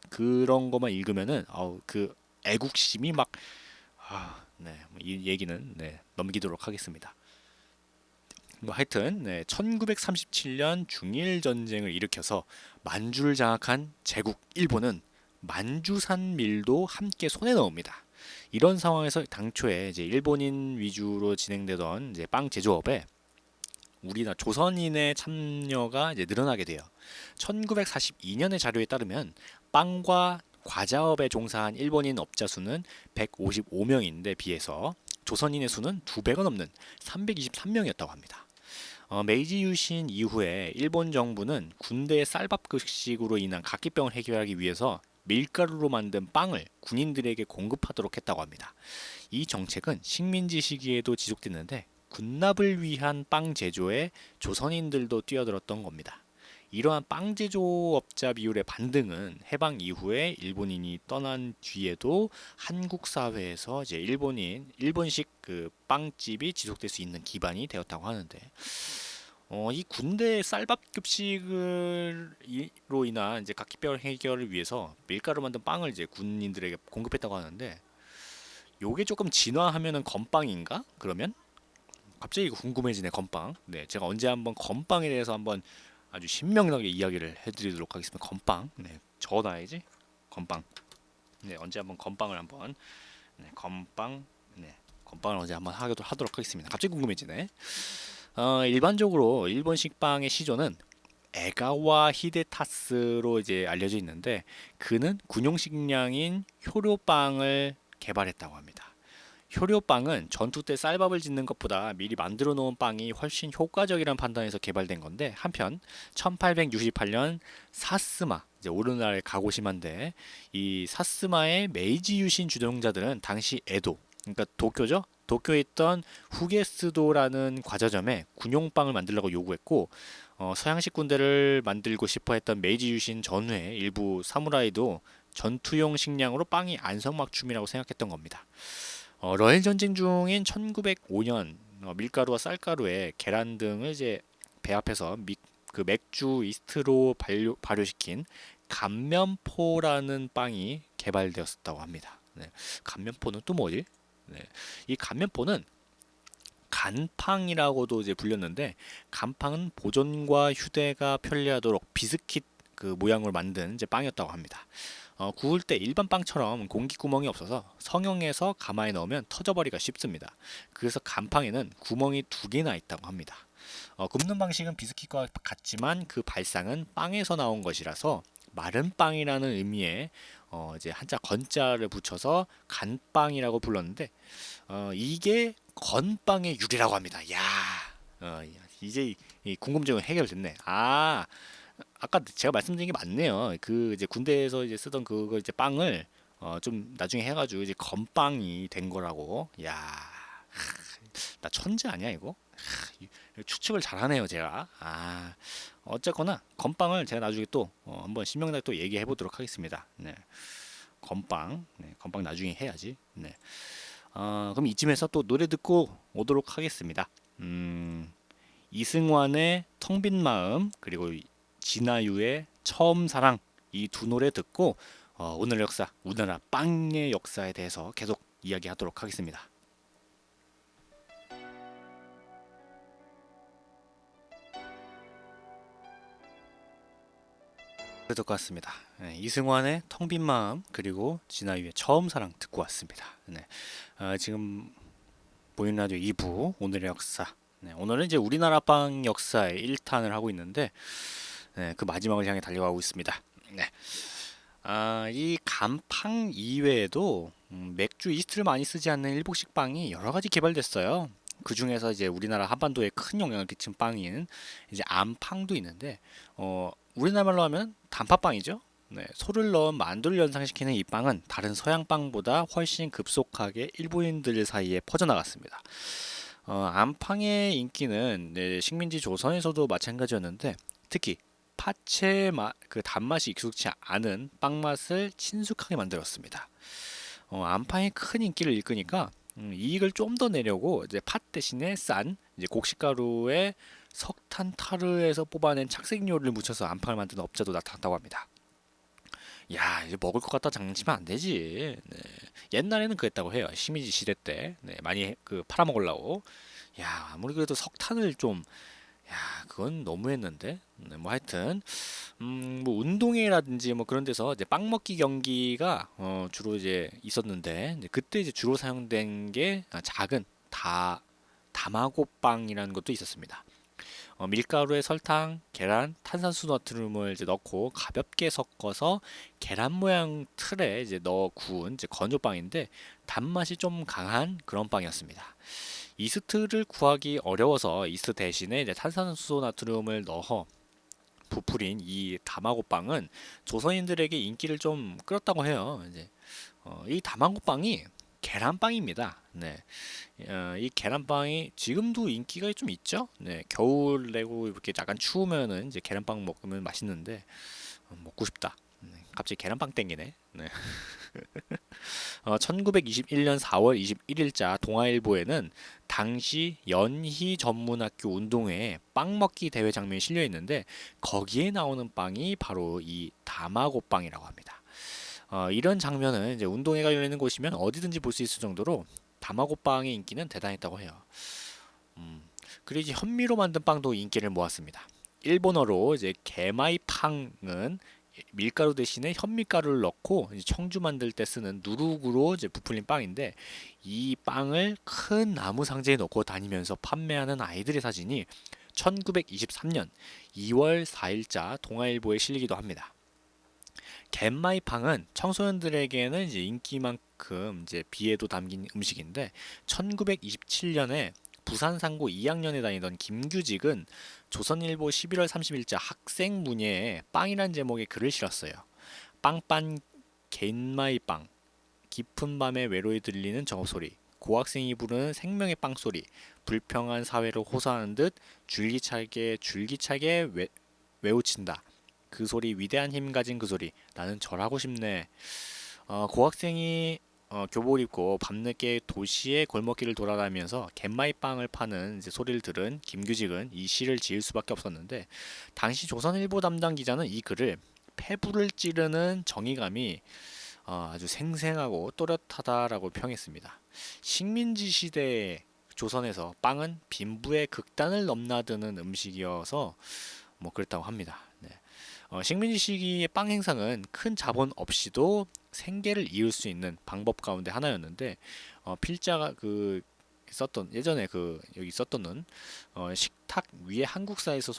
S2: 그런 것만 읽으면은 그 애국심이 막, 네, 이 얘기는, 네, 넘기도록 하겠습니다. 뭐 하여튼, 네, 1937년 중일 전쟁을 일으켜서 만주를 장악한 제국 일본은 만주산 밀도 함께 손에 넣습니다. 이런 상황에서 당초에 이제 일본인 위주로 진행되던 이제 빵 제조업에 우리나라 조선인의 참여가 이제 늘어나게 돼요. 1942년의 자료에 따르면 빵과 과자업에 종사한 일본인 업자 수는 155명인데 비해서 조선인의 수는 2배가 넘는 323명이었다고 합니다. 메이지 유신 이후에 일본 정부는 군대의 쌀밥급식으로 인한 각기병을 해결하기 위해서 밀가루로 만든 빵을 군인들에게 공급하도록 했다고 합니다. 이 정책은 식민지 시기에도 지속됐는데, 군납을 위한 빵 제조에 조선인들도 뛰어들었던 겁니다. 이러한 빵 제조업자 비율의 반등은 해방 이후에 일본인이 떠난 뒤에도 한국 사회에서 이제 일본식 그 빵집이 지속될 수 있는 기반이 되었다고 하는데, 이 군대 쌀밥 급식으로 인한 이제 각기별 해결을 위해서 밀가루 만든 빵을 이제 군인들에게 공급했다고 하는데, 요게 조금 진화하면은 건빵인가? 그러면 갑자기 이거 궁금해지네, 건빵. 네, 제가 언제 한번 건빵에 대해서 한번 아주 신명나게 이야기를 해드리도록 하겠습니다. 건빵. 네, 적어놔야지. 건빵. 네, 언제 한번 건빵을 한번, 네, 건빵. 네, 건빵을 언제 한번 하도록 하겠습니다. 갑자기 궁금해지네. 일반적으로 일본 식빵의 시조는 에가와 히데타스로 이제 알려져 있는데, 그는 군용 식량인 효료빵을 개발했다고 합니다. 효료빵은 전투 때 쌀밥을 짓는 것보다 미리 만들어 놓은 빵이 훨씬 효과적이라는 판단에서 개발된 건데, 한편 1868년 사스마, 이제 오늘날 가고시마인데, 이 사스마의 메이지 유신 주동자들은 당시 에도, 그러니까 도쿄죠. 도쿄에 있던 후게스도라는 과자점에 군용빵을 만들려고 요구했고, 서양식 군대를 만들고 싶어 했던 메이지 유신 전후에 일부 사무라이도 전투용 식량으로 빵이 안성맞춤이라고 생각했던 겁니다. 러일 전쟁 중인 1905년 밀가루와 쌀가루에 계란 등을 이제 배합해서 그 맥주 이스트로 발효시킨 감면포라는 빵이 개발되었다고 합니다. 네. 감면포는 또 뭐지? 네. 이 감면포는 간팡이라고도 이제 불렸는데, 간팡은 보존과 휴대가 편리하도록 비스킷 그 모양으로 만든 이제 빵이었다고 합니다. 구울 때 일반 빵처럼 공기 구멍이 없어서 성형해서 가마에 넣으면 터져버리기가 쉽습니다. 그래서 간팡에는 구멍이 두 개나 있다고 합니다. 굽는 방식은 비스킷과 같지만 그 발상은 빵에서 나온 것이라서 마른 빵이라는 의미의 이제 한자 건자를 붙여서 간빵이라고 불렀는데, 이게 건빵의 유래라고 합니다. 야, 이제 이 궁금증은 해결됐네. 아까 제가 말씀드린 게 맞네요. 그 이제 군대에서 이제 쓰던 그거 이제 빵을 좀 나중에 해가지고 이제 건빵이 된 거라고. 야, 나 천재 아니야 이거? 추측을 잘하네요 제가. 어쨌거나 건빵을 제가 나중에 또 한번 신명나게 또 얘기해 보도록 하겠습니다. 네, 건빵, 네, 건빵 나중에 해야지. 네. 그럼 이쯤에서 또 노래 듣고 오도록 하겠습니다. 이승환의 텅 빈 마음, 그리고 진아유의 처음 사랑, 이 두 노래 듣고 오늘 역사, 우리나라 빵의 역사에 대해서 계속 이야기하도록 하겠습니다. 듣고 왔습니다. 네, 이승환의 텅 빈 마음, 그리고 진아유의 처음 사랑 듣고 왔습니다. 네, 지금 보이는 라디오 2부 오늘의 역사. 네, 오늘은 이제 우리나라 빵 역사의 1탄을 하고 있는데, 네, 그 마지막을 향해 달려가고 있습니다. 네. 이 간빵 이외에도 맥주 이스트를 많이 쓰지 않는 일본식 빵이 여러 가지 개발됐어요. 그 중에서 이제 우리나라 한반도에 큰 영향을 끼친 빵인 이제 암빵도 있는데, 우리나라 말로 하면 단팥빵이죠. 네, 소를 넣은 만두를 연상시키는 이 빵은 다른 서양 빵보다 훨씬 급속하게 일본인들 사이에 퍼져나갔습니다. 암빵의 인기는 네, 식민지 조선에서도 마찬가지였는데, 특히 파채 그 단맛이 익숙치 않은 빵 맛을 친숙하게 만들었습니다. 암빵이 큰 인기를 일으키니까 이익을 좀 더 내려고 이제 팥 대신에 싼 이제 곡식가루에 석탄 타르에서 뽑아낸 착색료를 묻혀서 암빵을 만드는 업자도 나타났다고 합니다. 야, 이제 먹을 것 같다 장난치면 안 되지. 네. 옛날에는 그랬다고 해요. 식민지 시대 때 네, 많이 그 팔아먹으려고. 야, 아무리 그래도 석탄을 좀, 야, 그건 너무했는데. 네, 뭐 하여튼 뭐 운동회라든지 뭐 그런 데서 이제 빵 먹기 경기가 주로 이제 있었는데, 이제 그때 이제 주로 사용된 게 작은 다마고빵이라는 것도 있었습니다. 밀가루에 설탕, 계란, 탄산수 나트륨을 이제 넣고 가볍게 섞어서 계란 모양 틀에 이제 넣어 구운 이제 건조빵인데, 단맛이 좀 강한 그런 빵이었습니다. 이스트를 구하기 어려워서 이스트 대신에 이제 탄산수 나트륨을 넣어 부풀인 이 다마고빵은 조선인들에게 인기를 좀 끌었다고 해요. 이제 이 다마고빵이 계란빵입니다. 네, 이 계란빵이 지금도 인기가 좀 있죠. 네, 겨울 내고 이렇게 약간 추우면은 이제 계란빵 먹으면 맛있는데 먹고 싶다. 네, 갑자기 계란빵 땡기네. 네. 1921년 4월 21일자 동아일보에는 당시 연희 전문학교 운동회에 빵 먹기 대회 장면이 실려 있는데, 거기에 나오는 빵이 바로 이 다마고빵이라고 합니다. 이런 장면은 이제 운동회가 열리는 곳이면 어디든지 볼 수 있을 정도로 다마고빵의 인기는 대단했다고 해요. 그리고 이제 현미로 만든 빵도 인기를 모았습니다. 일본어로 이제 게마이빵은 밀가루 대신에 현미가루를 넣고 이제 청주 만들 때 쓰는 누룩으로 이제 부풀린 빵인데, 이 빵을 큰 나무 상자에 넣고 다니면서 판매하는 아이들의 사진이 1923년 2월 4일자 동아일보에 실리기도 합니다. 갯마이빵은 청소년들에게는 이제 인기만큼 이제 비애도 담긴 음식인데, 1927년에 부산 상고 2학년에 다니던 김규직은 조선일보 11월 30일자 학생 문예에 빵이란 제목의 글을 실었어요. 빵빵 갯마이빵, 깊은 밤에 외로이 들리는 저 소리, 고학생이 부르는 생명의 빵소리, 불평한 사회를 호소하는 듯 줄기차게 외우친다. 그 소리, 위대한 힘 가진 그 소리, 나는 절하고 싶네. 고학생이 교복 입고 밤늦게 도시의 골목길을 돌아다니면서 갯마이빵을 파는 이제 소리를 들은 김규직은 이 시를 지을 수밖에 없었는데, 당시 조선일보 담당 기자는 이 글을 폐부를 찌르는 정의감이 아주 생생하고 또렷하다라고 평했습니다. 식민지 시대 조선에서 빵은 빈부의 극단을 넘나드는 음식이어서 뭐 그랬다고 합니다. 네. 식민지 시기의 빵 행상은 큰 자본 없이도 생계를 이을 수 있는 방법 가운데 하나였는데 필자가 썼던 예전에 여기 썼던 식탁 위에 한국사에서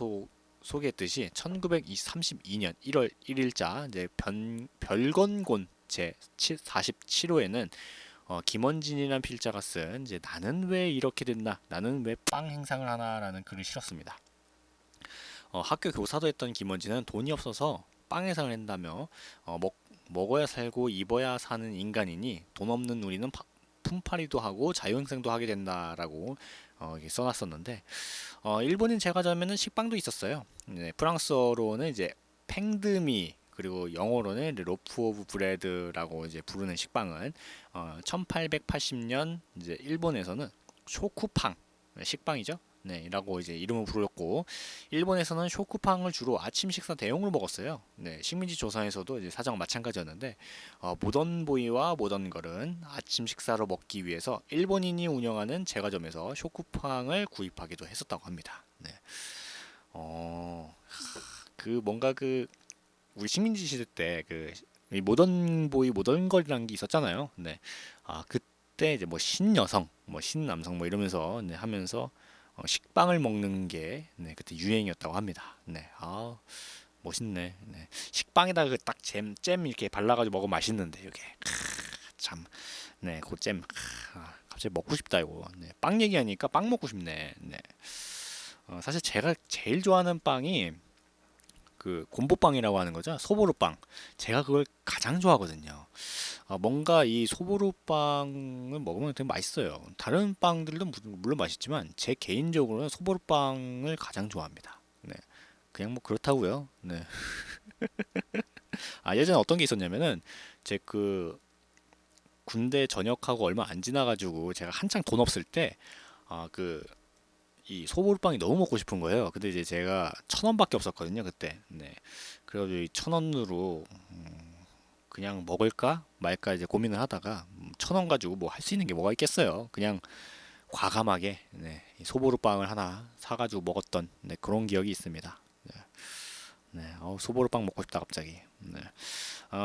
S2: 소개했듯이 1932년 1월 1일자 이제 별건곤 제 47호에는 김원진이라는 필자가 쓴 이제 나는 왜 이렇게 됐나, 나는 왜 빵 행상을 하나라는 글을 실었습니다. 학교 교사도 했던 김원진은 돈이 없어서 빵 행상을 한다며 먹어야 살고 입어야 사는 인간이니 돈 없는 우리는 품팔이도 하고 자유행생도 하게 된다라고 써놨었는데 일본인 제과점에는 식빵도 있었어요. 네, 프랑스어로는 이제 팽드미 그리고 영어로는 로프 오브 브레드라고 이제 부르는 식빵은 1880년 이제 일본에서는 쇼쿠팡 식빵이죠. 네, 라고 이제 이름을 불렀고 일본에서는 쇼쿠팡을 주로 아침 식사 대용으로 먹었어요. 네, 식민지 조선에서도 이제 사정 마찬가지였는데 모던보이와 모던걸은 아침 식사로 먹기 위해서 일본인이 운영하는 제과점에서 쇼쿠팡을 구입하기도 했었다고 합니다. 네, 뭔가 우리 식민지 시대 때 모던보이 모던걸이라는 게 있었잖아요. 네, 그때 이제 뭐 신여성, 뭐 신남성 뭐 이러면서 네, 하면서 식빵을 먹는 게 네, 그때 유행이었다고 합니다. 네, 멋있네. 네, 식빵에다가 잼 이렇게 발라가지고 먹으면 맛있는데 이게 참, 네, 그 잼, 갑자기 먹고 싶다 이거. 네, 빵 얘기하니까 빵 먹고 싶네. 네, 사실 제가 제일 좋아하는 빵이 곰보빵이라고 하는 거죠. 소보루빵. 제가 그걸 가장 좋아하거든요. 뭔가 이 소보루빵을 먹으면 되게 맛있어요. 다른 빵들도 물론 맛있지만 제 개인적으로는 소보루빵을 가장 좋아합니다. 네, 그냥 뭐 그렇다고요. 네. 예전에 어떤 게 있었냐면은 제 군대 전역하고 얼마 안 지나가지고 제가 한창 돈 없을 때 이 소보루빵이 너무 먹고 싶은 거예요. 근데 이제 제가 1,000원밖에 없었거든요 그때. 네. 그래가지고 이 1,000원으로 그냥 먹을까 말까 이제 고민을 하다가 1,000원 가지고 뭐 할 수 있는 게 뭐가 있겠어요. 그냥 과감하게 네, 이 소보루빵을 하나 사가지고 먹었던 네, 그런 기억이 있습니다. 네, 네, 소보루빵 먹고 싶다 갑자기. 네.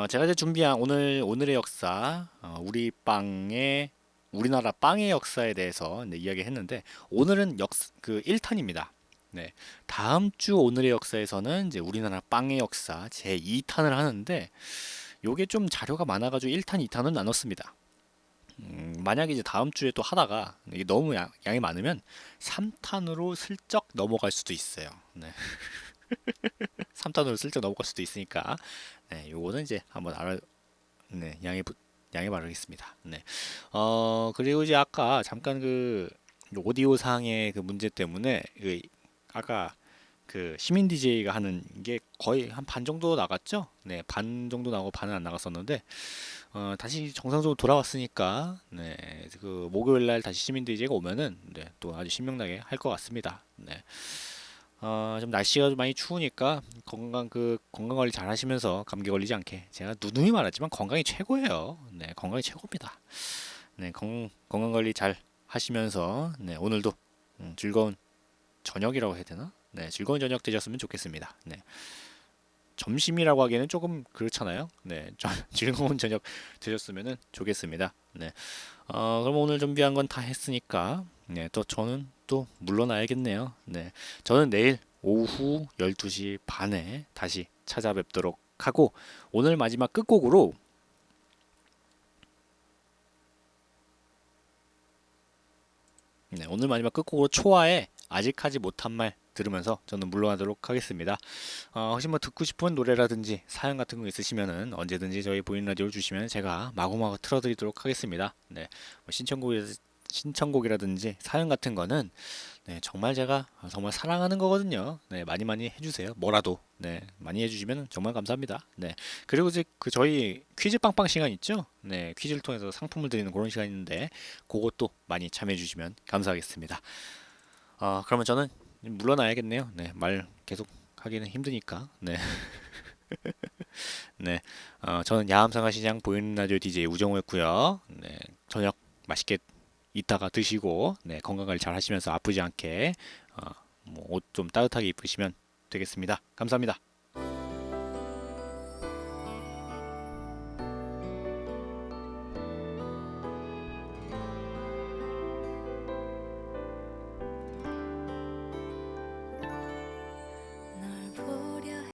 S2: 제가 이제 준비한 오늘의 역사, 우리나라 빵의 역사에 대해서 네, 이야기했는데 오늘은 1탄입니다. 네, 다음 주 오늘의 역사에서는 이제 우리나라 빵의 역사 제 2탄을 하는데 요게 좀 자료가 많아가지고 1탄, 2탄은 나눴습니다. 만약에 이제 다음 주에 또 하다가 이게 너무 양이 많으면 3탄으로 슬쩍 넘어갈 수도 있어요. 네. 3탄으로 슬쩍 넘어갈 수도 있으니까 네, 요거는 이제 한번 네, 양해 바라겠습니다. 네. 그리고 이제 아까 잠깐 오디오상의 문제 때문에 아까 시민 DJ가 하는 게 거의 한 반 정도 나갔죠? 네, 반 정도 나오고 반은 안 나갔었는데 다시 정상적으로 돌아왔으니까 네, 목요일 날 다시 시민 DJ가 오면은 네, 또 아주 신명나게 할 것 같습니다. 네. 좀 날씨가 좀 많이 추우니까 건강 관리 잘 하시면서 감기 걸리지 않게 제가 누누이 말하지만 건강이 최고예요. 네, 건강이 최고입니다. 네, 건강 관리 잘 하시면서 네, 오늘도 즐거운 저녁이라고 해야 되나? 네, 즐거운 저녁 되셨으면 좋겠습니다. 네. 점심이라고 하기에는 조금 그렇잖아요. 네, 좀 즐거운 저녁 되셨으면 좋겠습니다. 네, 그럼 오늘 준비한 건 다 했으니까, 네, 또 저는 또 물러나야겠네요. 네, 저는 내일 오후 12시 반에 다시 찾아뵙도록 하고, 오늘 마지막 끝곡으로 초아의 아직 하지 못한 말 들으면서 저는 물러나도록 하겠습니다. 혹시 뭐 듣고 싶은 노래라든지 사연 같은 거 있으시면은 언제든지 저희 보이는 라디오를 주시면 제가 마구마구 틀어드리도록 하겠습니다. 네, 뭐 신청곡이라든지 사연 같은 거는 네, 정말 제가 정말 사랑하는 거거든요. 네, 많이 해주세요. 뭐라도 네, 많이 해주시면 정말 감사합니다. 네, 그리고 이제 저희 퀴즈 빵빵 시간 있죠? 네, 퀴즈를 통해서 상품을 드리는 그런 시간 있는데 그것도 많이 참여해 주시면 감사하겠습니다. 그러면 저는 물러나야겠네요. 네, 말 계속 하기는 힘드니까. 네. 네, 저는 야암상하시장 보이는 라디오 DJ 우정우였고요. 네, 저녁 맛있게 이따가 드시고 네, 건강 관리 잘 하시면서 아프지 않게 옷 좀 따뜻하게 입으시면 되겠습니다. 감사합니다.